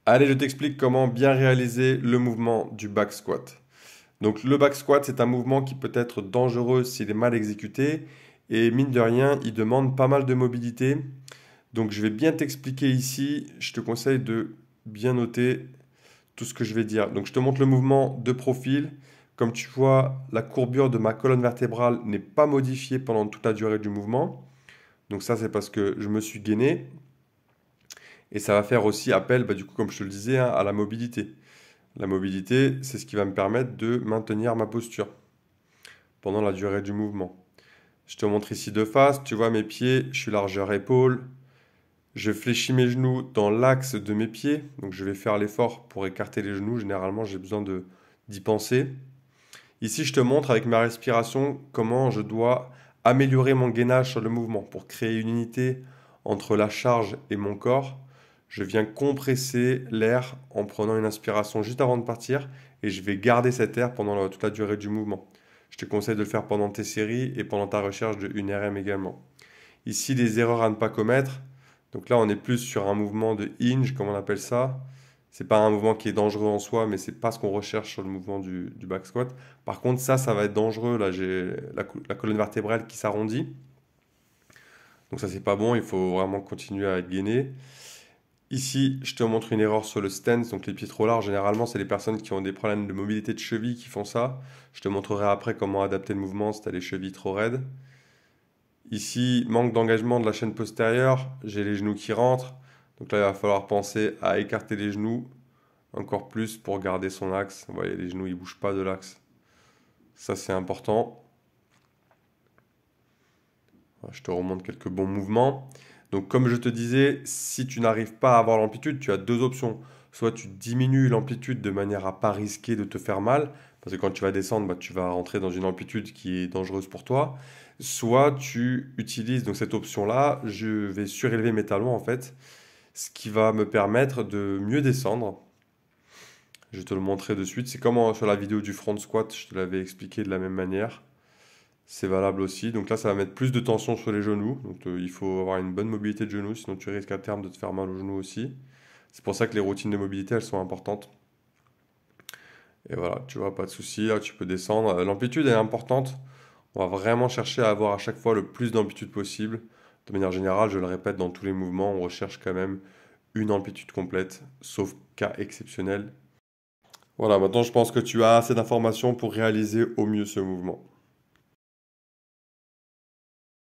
Allez, je t'explique comment bien réaliser le mouvement du back squat. Donc le back squat, c'est un mouvement qui peut être dangereux s'il est mal exécuté et mine de rien, il demande pas mal de mobilité. Donc je vais bien t'expliquer ici, je te conseille de bien noter tout ce que je vais dire. Donc je te montre le mouvement de profil. Comme tu vois, la courbure de ma colonne vertébrale n'est pas modifiée pendant toute la durée du mouvement. Donc ça, c'est parce que je me suis gainé. Et ça va faire aussi appel, du coup, comme je te le disais, hein, à la mobilité. La mobilité, c'est ce qui va me permettre de maintenir ma posture pendant la durée du mouvement. Je te montre ici de face, tu vois mes pieds, je suis largeur épaule. Je fléchis mes genoux dans l'axe de mes pieds, donc je vais faire l'effort pour écarter les genoux. Généralement, j'ai besoin d'y penser. Ici, je te montre avec ma respiration comment je dois améliorer mon gainage sur le mouvement pour créer une unité entre la charge et mon corps. Je viens compresser l'air en prenant une inspiration juste avant de partir et je vais garder cet air pendant toute la durée du mouvement. Je te conseille de le faire pendant tes séries et pendant ta recherche de 1 RM également. Ici, les erreurs à ne pas commettre. Donc là, on est plus sur un mouvement de hinge, comme on appelle ça. C'est pas un mouvement qui est dangereux en soi, mais c'est pas ce qu'on recherche sur le mouvement du back squat. Par contre, ça va être dangereux. Là, j'ai la colonne vertébrale qui s'arrondit. Donc ça, c'est pas bon. Il faut vraiment continuer à être gainé. Ici, je te montre une erreur sur le stance, donc les pieds trop larges. Généralement, c'est les personnes qui ont des problèmes de mobilité de cheville qui font ça. Je te montrerai après comment adapter le mouvement si tu as les chevilles trop raides. Ici, manque d'engagement de la chaîne postérieure. J'ai les genoux qui rentrent. Donc là, il va falloir penser à écarter les genoux encore plus pour garder son axe. Vous voyez, les genoux, ils bougent pas de l'axe. Ça, c'est important. Je te remonte quelques bons mouvements. Donc, comme je te disais, si tu n'arrives pas à avoir l'amplitude, tu as deux options. Soit tu diminues l'amplitude de manière à pas risquer de te faire mal, parce que quand tu vas descendre, tu vas rentrer dans une amplitude qui est dangereuse pour toi. Soit tu utilises donc cette option-là, je vais surélever mes talons en fait, ce qui va me permettre de mieux descendre. Je vais te le montrer de suite. C'est comme sur la vidéo du front squat, je te l'avais expliqué de la même manière. C'est valable aussi. Donc là, ça va mettre plus de tension sur les genoux. Donc il faut avoir une bonne mobilité de genoux, sinon tu risques à terme de te faire mal aux genoux aussi. C'est pour ça que les routines de mobilité, elles sont importantes. Et voilà, tu vois, pas de souci. Là, tu peux descendre. L'amplitude est importante. On va vraiment chercher à avoir à chaque fois le plus d'amplitude possible. De manière générale, je le répète, dans tous les mouvements, on recherche quand même une amplitude complète, sauf cas exceptionnel. Voilà, maintenant je pense que tu as assez d'informations pour réaliser au mieux ce mouvement.